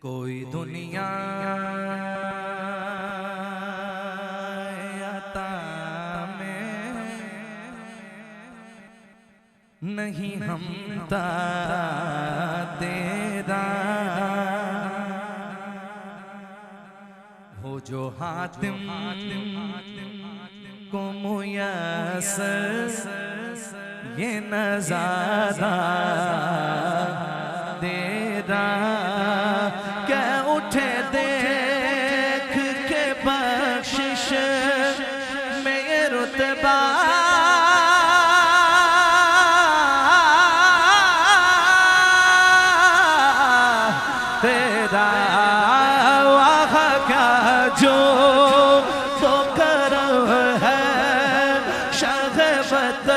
कोई दुनिया आता में नहीं हम तारा तेरा हो जो हातिम को मुयस्सर ये नज़ारा तेरा क्या उठे देख के बख्शिश में ये रुतबा तेरा वहाँ का जो तो करम है शग़बत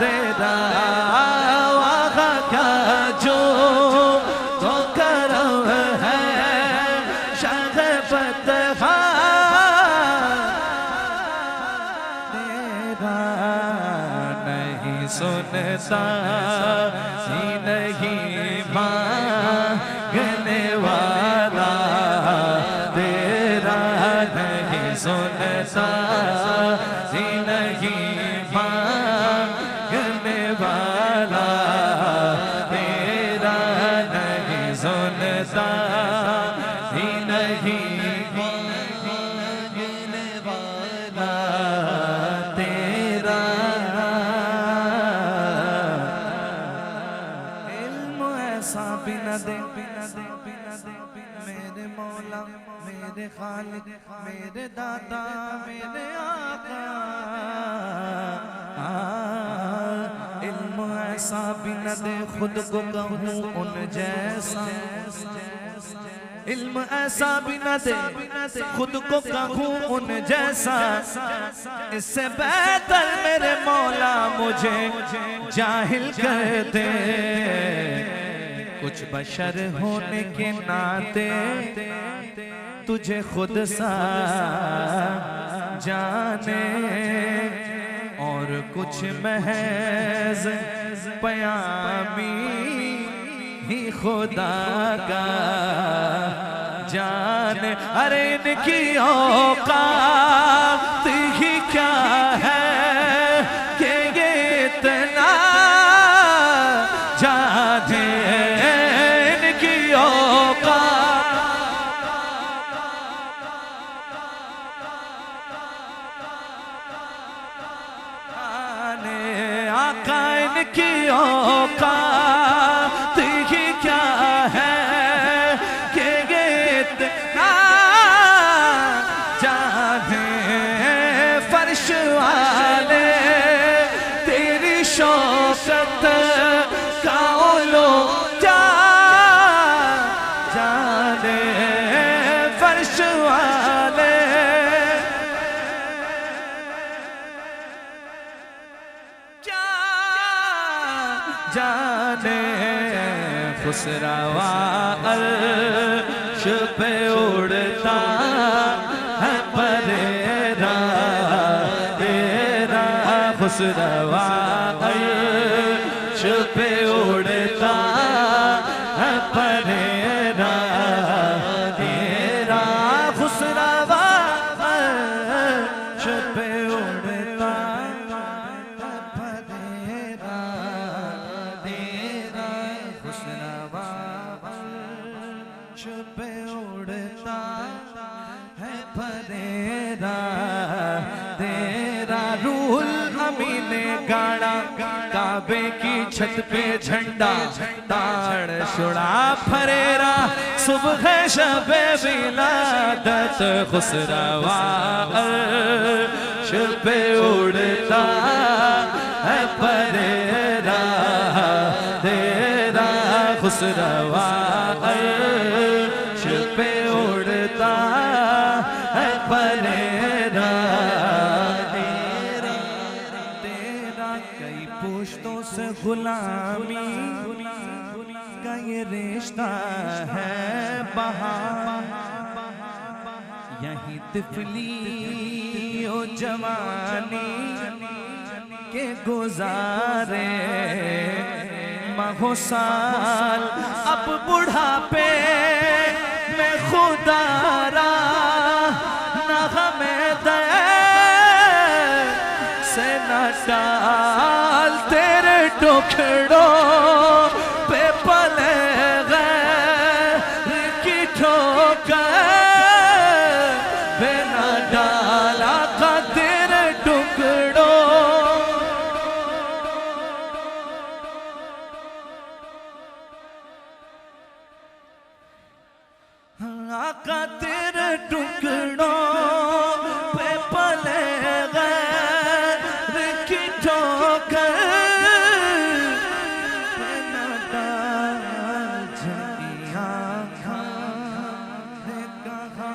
तेरा वहाँ का जो तो करम है शग़बत तेरा नहीं सुनता ही नहीं मांगने वाला तेरा नहीं सुनता ही नहीं मांगने वाला तेरा नहीं सुनता ही नहीं मांगने वाला तेरा भी न दे मेरे मौला मेरे खालिक मेरे दाता मेरे आका इल्म ऐसा भी न दे खुद को कहूँ उन जैसा इल्म ऐसा भी न दे खुद को कहूँ उन जैसा इससे बेहतर मेरे मौला मुझे जाहिल कर दे कुछ बशर होने के नाते तुझे खुद सा जाने और कुछ महज पयामी ही खुदा का जाने अरे इनकी औकात ही क्या है कि ये इतना जाने की औकात ही क्या है कि ये इतना जाने फर्श वाले तेरी शौकत का उलो जाने फर्श वाले जाने खुसरवा अर्श पे उड़ता है परेरा तेरा खुसरवा अर्श पे उड़ता है परेरा तेरा खुसरवा अर्श पे उड़ता पे उड़ता है परेरा तेरा रूहुल अमीन ने गाड़ा काबे की छत पे झंडा ताड़ छुड़ा फरेरा सुबह शबे विलादत खुसरवा अर्श पे उड़ता है परेरा तेरा खुसरवा अर्श पे उड़ता है परेरा तेरा कई पुश्तों से गुलामी का ये रिश्ता है बहार यही तिफली ओ जवानी के गुजारे माहो साल अब बुढ़ापे में खुदारा न हमें दर्द से न डाल तेरे टुकड़ों पे पले गैर की ठोकर पे न डाला का तेरे टुकड़ों। आका तेरे टुकड़ों पे पले गैर की ठोकर पे न डाल झुकी आँखों ने कहा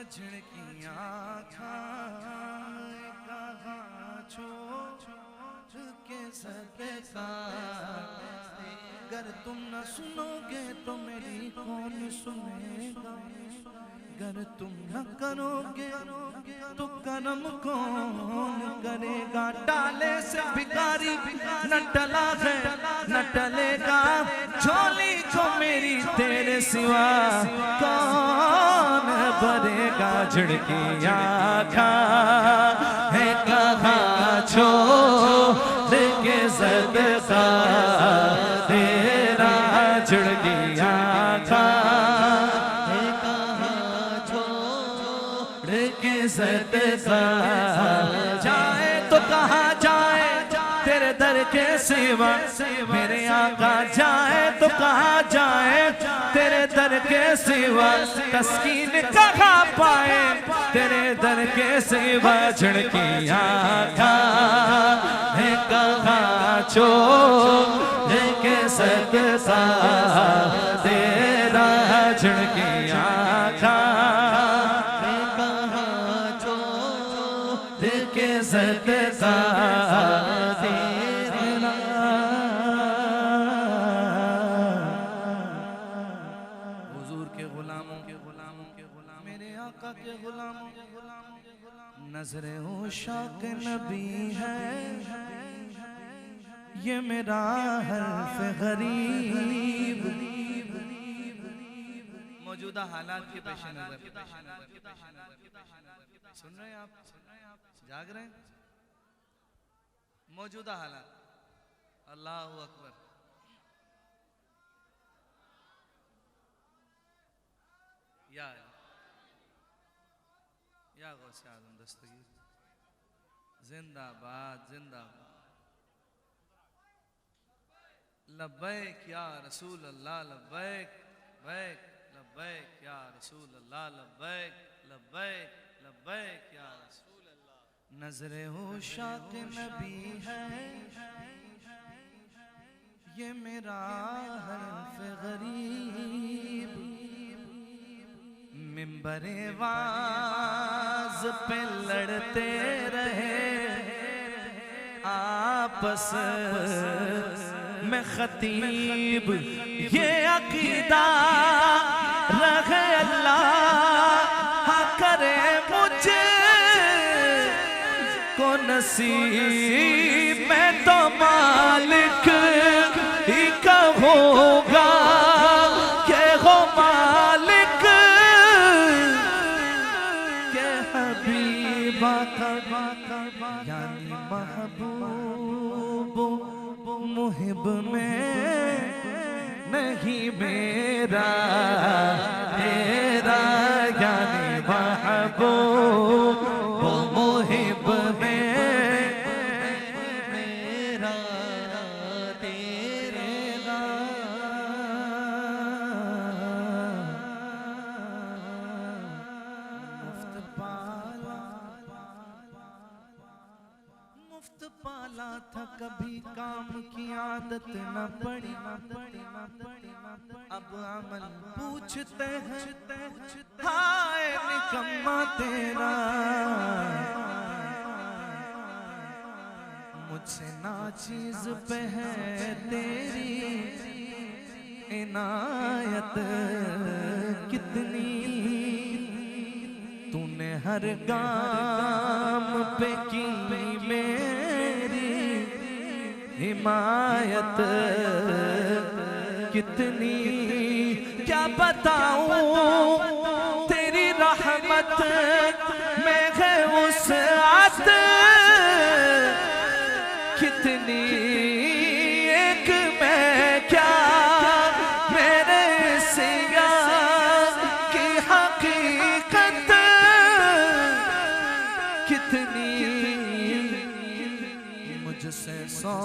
झुकी आँखों कहा के सदका। अगर तुम न सुनोगे तो मेरी कौन सुनेगा, अगर तुम न करोगे तो कर्म कौन करेगा। डाले से भिखारी न टला है न टलेगा, झोली को मेरी तेरे सिवा कौन भरेगा। झुड़की आँखों है कहाँ छोड़ के सदका तेरा। झुड़की आँखों है कहाँ छोड़ के सदका। जाए तो कहाँ जाए तेरे दर के सिवा, मेरे आका जाए तो कहाँ जाए तेरे दर के सिवा। तस्कीन कहाँ पाए तेरे दर के सिवा। झुड़की आँखों है कहाँ छोड़ के सदका तेरा। झुड़की आँखों है कहाँ छोड़ के सदका तेरा। हुजूर के गुलामों मेरे आका के गुलामों नजरे उशाक नबी है ये मेरा हर्फ गरीब। मौजूदा हालात के पेश नजर सुन रहे हैं आप, जाग रहे हैं। मौजूदा हालात, अल्लाहु अकबर। या गौसे आज़म दस्तगीर जिंदाबाद जिंदाबाद। लब्बैक या रसूल अल्लाह लब्बैक बैक लब्बैक या रसूल अल्लाह लब्बैक लब्बैक लब्बैक या रसूल अल्लाह। नजरे उशाक नबी है ये मेरा हर्फ गरीब। मिंबरे वाज पे लड़ते रहे आपस में खतीब। ये अकीदा रहे अल्लाह करे मुझे को नसीब। मैं तो मालिक ही कहूँगा के हो मालिक के हबीबा का यानी महबूब मुहिब में नहीं मेरा तेरा। यानी महबूब मुहिब में मेरा तेरा। मुफ्त पाला था कभी काम की आदत न पड़ी। अब अमल पूछते हैं हाय निकम्मा तेरा। मुझसे नाचीज पे है तेरी इनायत कितनी। तूने हर गाम पे की मेरी हिमायत कितनी क्या बताऊं तेरी रहमत में है वुसअत कितनी एक मैं क्या मेरे सिया की हकीकत कितनी मुझसे 100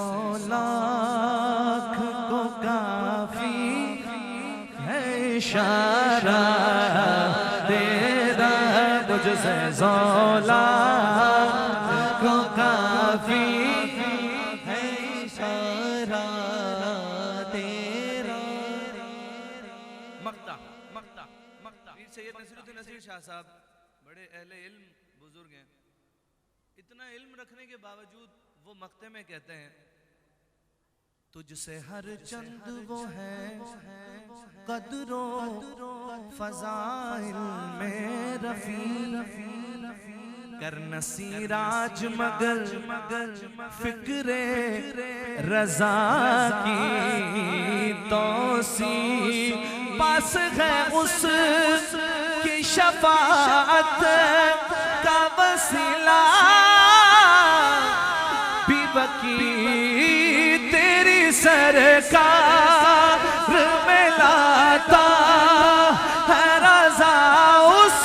लाख को काफी है इशारा तेरा मुझसे 100 लाख को काफी है इशारा तेरा। मक्ता मक्ता मक्ता सैयद नसीरुद्दीन नसीर शाह साहब बड़े अहले इल्म बुजुर्ग हैं। इतना इल्म रखने के बावजूद वो मक्ते में कहते हैं तुझसे हर चंद वो है कदरो फजाइल में रफी कर नसीराज मगर फिक्रे रजा की तोसी पास है उस की शफाअत का वसीला बीबकी तेरी सरकार में लाता है रजा उस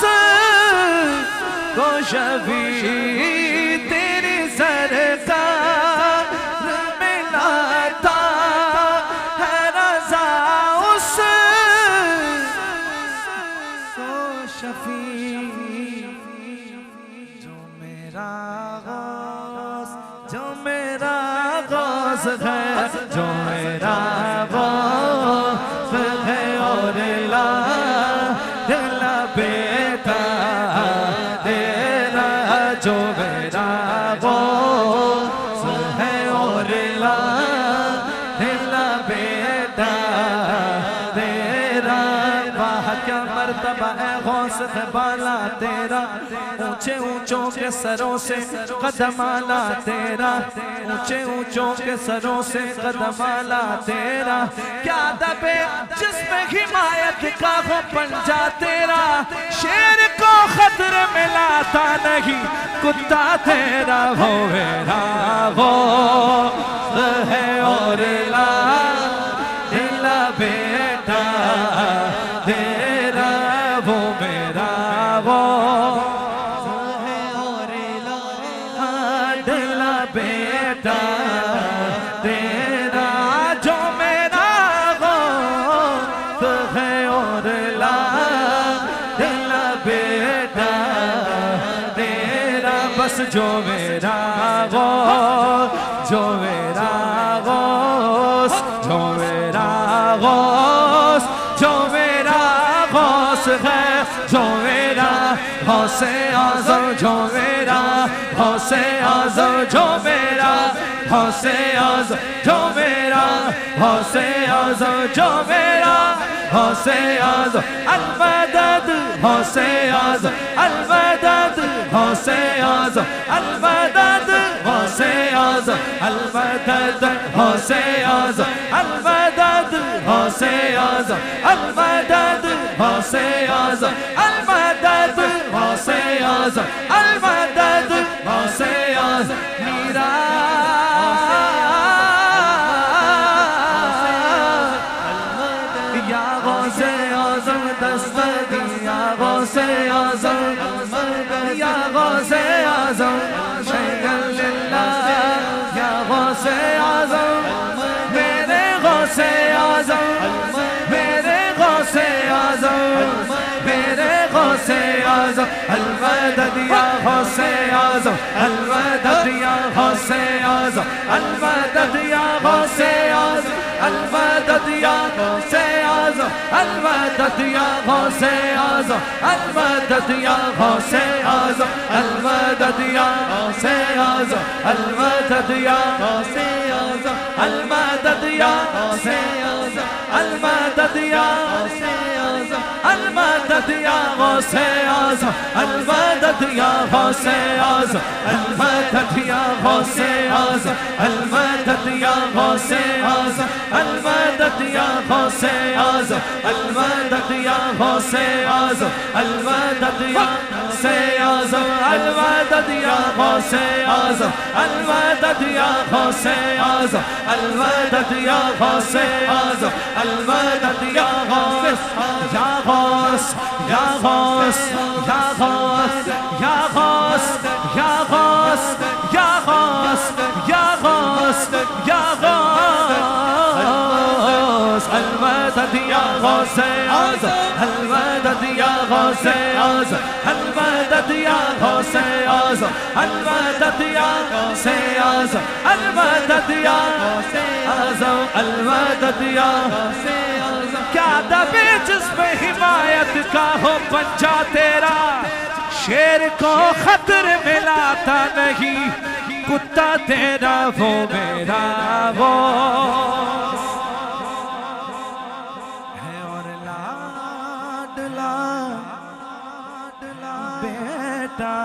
को शफी तेरी सरकार में लाता है रजा उस को शफी जो मेरा गौस जो मेरा गौस है जो मेरा गौस है और ला दिला बेटा तेरा जो मेरा गौस है और ला दिला बेटा तेरा वाह क्या मर्तबा है गौस है बाला तेरा ऊंचे ऊंचों के सरों से कदम आला तेरा ऊंचे ऊंचों के सरों से कदम आला तेरा क्या दबे जिसमें हिमायत का हो पंजा तेरा शेर को खतरे में लाता नहीं कुत्ता तेरा वो मेरा वो है और ला दिला बेटा तेरा वो मेरा वो बेटा तेरा जो मेरा गौस है और ला दिला बेटा तेरा बस जो मेरा गौस जो मेरा गौस जो मेरा गौस जो मेरा गौस है जो मेरा गौसे आज़म जो मेरा गौसे आज़म जो मेरा गौसे आज़म जो मेरा गौसे आज़म जो मेरा गौसे आज़म अल-मदद गौसे आज़म अल-मदद गौसे आज़म अल-मदद गौसे आज़म अल-मदद गौसे आज़म अल-मदद गौसे आज़म अल-मदद गौसे आज़म अल-मदद गौसे आज़म अल-मदद गौसे आज़म मीरा या गौसे आज़म दस्तगी या गौसे आज़म या गौसे आज़म शैगल लिल्लाह या गौसे आज़म मेरे गौसे आज़म मेरे गौसे आज़म मेरे गौसे आज़म अल-मदद या गौसे आज़म अल-मदद या गौसे आज़म अल-मदद या गौसे आज़म अल-मदद या गौसे आज़म अल-मदद या गौसे आज़म अल-मदद या गौसे आज़म अल-मदद या गौसे आज़म अल-मदद या गौसे आज़म अल मदद या गौसे आज़म, अल मदद या गौसे आज़म, अल मदद या गौसे आज़म, अल मदद या गौसे आज़म, अल मदद या गौसे आज़म, अल मदद या गौसे आज़म, अल मदद या गौसे आज़म, अल मदद या गौसे आज़म, अल मदद या गौसे आज़म, अल मदद या गौसे आज़म, अल मदद या गौसे आज़म, अल मदद या गौसे आज़म, अल मदद या गौस या गौस या गौस या गौस या गौस या गौस या गौस या गौस या गौस अल मदद या गौसे आज़म, अल मदद या गौसे आज़म, अल मदद या गौसे आज़म, अल मदद या गौसे आज़म, अल मदद या गौसे आज़म, अल मदद या गौसे आज़म। क्या दबे जिसमें हिमायत का हो पंजा तेरा, शेर को खतरे में लाता नहीं, कुत्ता तेरा वो मेरा वो है, और लाडला बेटा